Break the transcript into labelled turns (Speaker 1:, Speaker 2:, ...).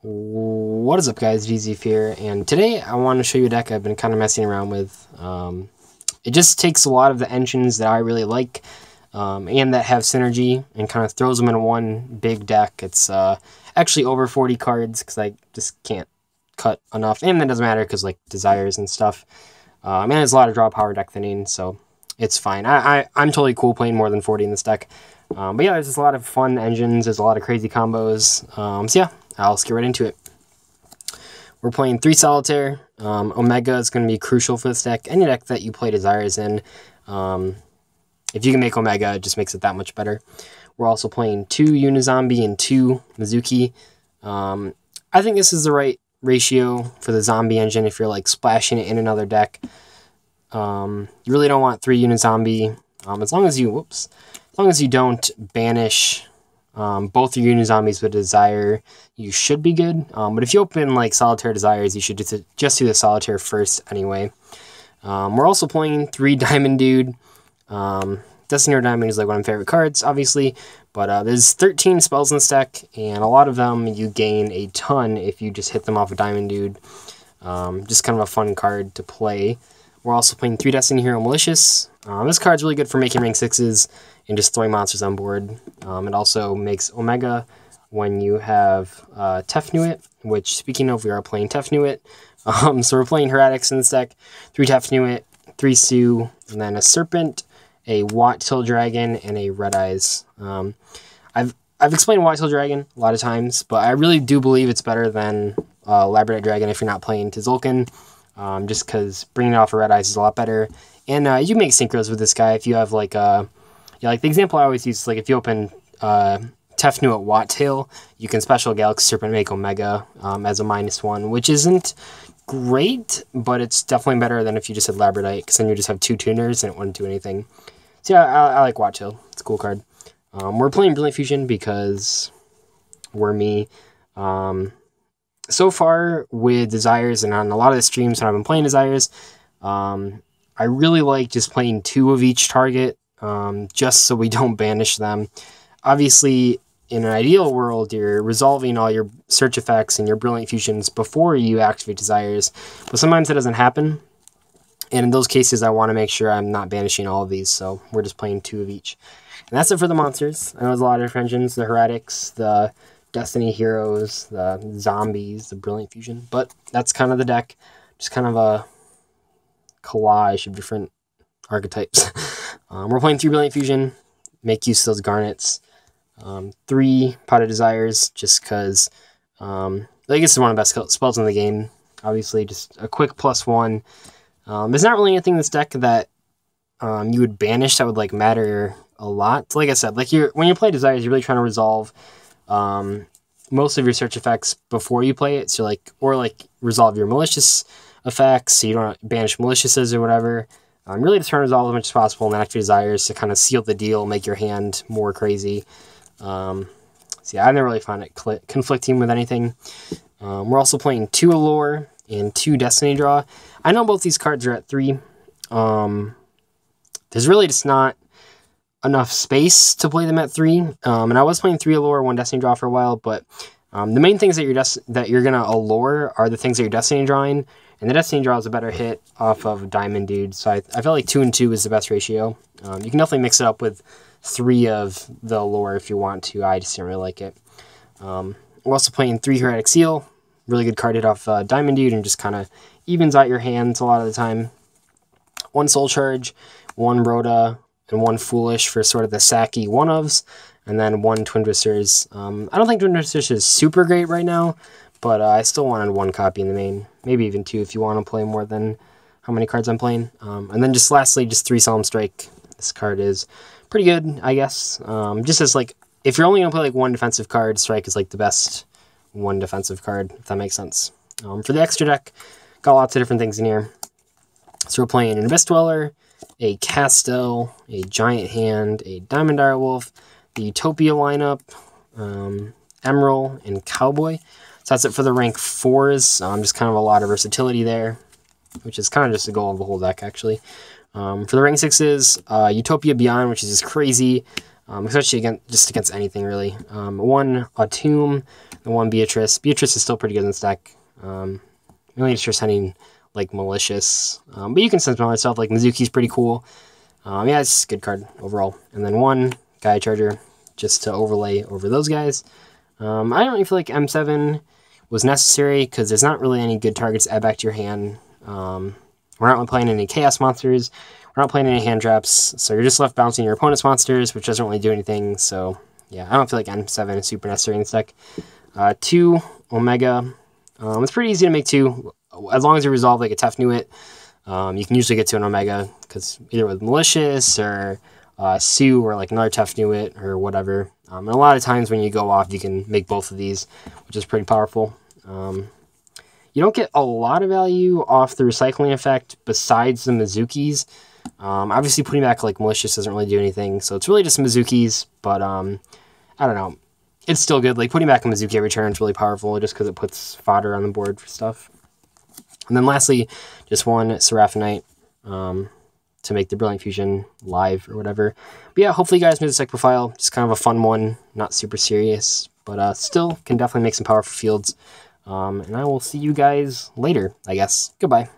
Speaker 1: What is up, guys? VZ here, and today I want to show you a deck I've been kind of messing around with. It just takes a lot of the engines that I really like and that have synergy and kind of throws them in one big deck. It's actually over 40 cards because I just can't cut enough, and that doesn't matter because like desires and stuff. And there's a lot of draw power deck thinning, so it's fine. I'm totally cool playing more than 40 in this deck. But yeah, there's just a lot of fun engines. There's a lot of crazy combos. So yeah, I'll get right into it. We're playing 3 Solitaire. Omega is going to be crucial for this deck. Any deck that you play Desires in, if you can make Omega, it just makes it that much better. We're also playing 2 Unizombie and 2 Mizuki. I think this is the right ratio for the zombie engine if you're like splashing it in another deck. You really don't want 3 Unizombie. As long as you don't banish both your Unizombies with Desire, you should be good. But if you open like Solitaire Desires, you should just do the Solitaire first anyway. We're also playing 3 Diamond Dude. Destiny Diamond is like one of my favorite cards, obviously. But there's 13 spells in this deck, and a lot of them you gain a ton if you just hit them off a Diamond Dude. Just kind of a fun card to play. We're also playing 3 Destiny Hero Malicious. This card's really good for making rank 6s and just throwing monsters on board. It also makes Omega when you have Tefnuit, which, speaking of, we are playing Tefnuit. So we're playing Hieratics in this deck. 3 Tefnuit, 3 Sue, and then a Serpent, a Watt-Tail Dragon, and a Red Eyes. I've explained Watt-Tail Dragon a lot of times, but I really do believe it's better than Labradite Dragon if you're not playing Tzolk'in. Just because bringing it off of Red Eyes is a lot better. And you can make synchros with this guy if you have like like the example I always use is like if you open Tefnuit Watt-Tail, you can special Galaxy Serpent make Omega as a -1, which isn't great, but it's definitely better than if you just had Labradite, because then you just have 2 tuners and it wouldn't do anything. So yeah, I like Watt-Tail. It's a cool card. We're playing Brilliant Fusion because we're me. So far with Desires and on a lot of the streams when I've been playing Desires, I really like just playing 2 of each target, just so we don't banish them. Obviously, in an ideal world, you're resolving all your search effects and your Brilliant Fusions before you activate Desires, but sometimes that doesn't happen. And in those cases, I want to make sure I'm not banishing all of these, so we're just playing 2 of each. And that's it for the monsters. I know there's a lot of different engines, the Hieratics, the Destiny Heroes, the Zombies, the Brilliant Fusion, but that's kind of the deck. Just kind of a collage of different archetypes. We're playing 3 Brilliant Fusion, make use of those Garnets. 3 Pot of Desires, just because I think it's one of the best spells in the game. Obviously, just a quick +1. There's not really anything in this deck that you would banish that would like matter a lot. Like I said, like when you play Desires, you're really trying to resolve most of your search effects before you play it. So like resolve your malicious effects, so you don't banish maliciouses or whatever. Really just trying to resolve as much as possible and then activate Desires to kind of seal the deal, make your hand more crazy. So yeah, I never really found it conflicting with anything. We're also playing 2 Allure and 2 Destiny Draw. I know both these cards are at 3. There's really just not enough space to play them at 3. And I was playing 3 Allure, 1 Destiny Draw for a while, but the main things that you're gonna allure are the things that you're Destiny drawing, and the Destiny Draw is a better hit off of Diamond Dude. So I felt like 2 and 2 is the best ratio. You can definitely mix it up with 3 of the Allure if you want to. I just didn't really like it. We're also playing 3 Hieratic Seal. Really good card hit off Diamond Dude and just kind of evens out your hands a lot of the time. 1 Soul Charge, 1 Rhoda, and 1 Foolish for sort of the sacky one-ofs, and then 1 Twin Twisters. I don't think Twin Twisters is super great right now, but I still wanted 1 copy in the main. Maybe even 2 if you want to play more than how many cards I'm playing. And then just lastly, just 3 Solemn Strike. This card is pretty good, I guess. Just as like, if you're only going to play like 1 defensive card, Strike is like the best 1 defensive card, if that makes sense. For the extra deck, got lots of different things in here. So we're playing an Abyss Dweller, a Castel, a Giant Hand, a Diamond Direwolf, the Utopia lineup, Emerald, and Cowboy. So that's it for the rank 4s. Just kind of a lot of versatility there, which is kind of just the goal of the whole deck, actually. For the rank 6s, Utopia Beyond, which is just crazy. especially against anything really. One a Tomb and one Beatrice. Beatrice is still pretty good in this deck. Mainly just for sending like Malicious, but you can send some other stuff like Mizuki's pretty cool. Yeah, it's a good card overall. And then one Gaia Charger just to overlay over those guys. I don't really feel like M7 was necessary because there's not really any good targets to add back to your hand. We're not really playing any Chaos monsters. We're not playing any hand traps, so you're just left bouncing your opponent's monsters, which doesn't really do anything. So yeah, I don't feel like M7 is super necessary in this deck. 2 Omega. It's pretty easy to make 2 as long as you resolve like a tough Nuit. You can usually get to an Omega because either with Malicious or Sue or like another tough Nuit or whatever. And a lot of times when you go off, you can make both of these, which is pretty powerful. You don't get a lot of value off the recycling effect besides the Mizukis. Obviously, putting back like Malicious doesn't really do anything, so it's really just Mizukis. But I don't know, it's still good. Like putting back a Mizuki every turn is really powerful, just because it puts fodder on the board for stuff. And then lastly, just one Seraphonite to make the Brilliant Fusion live or whatever. But yeah, hopefully you guys made this deck profile. Just kind of a fun one, not super serious, but still can definitely make some powerful fields. And I will see you guys later, I guess. Goodbye.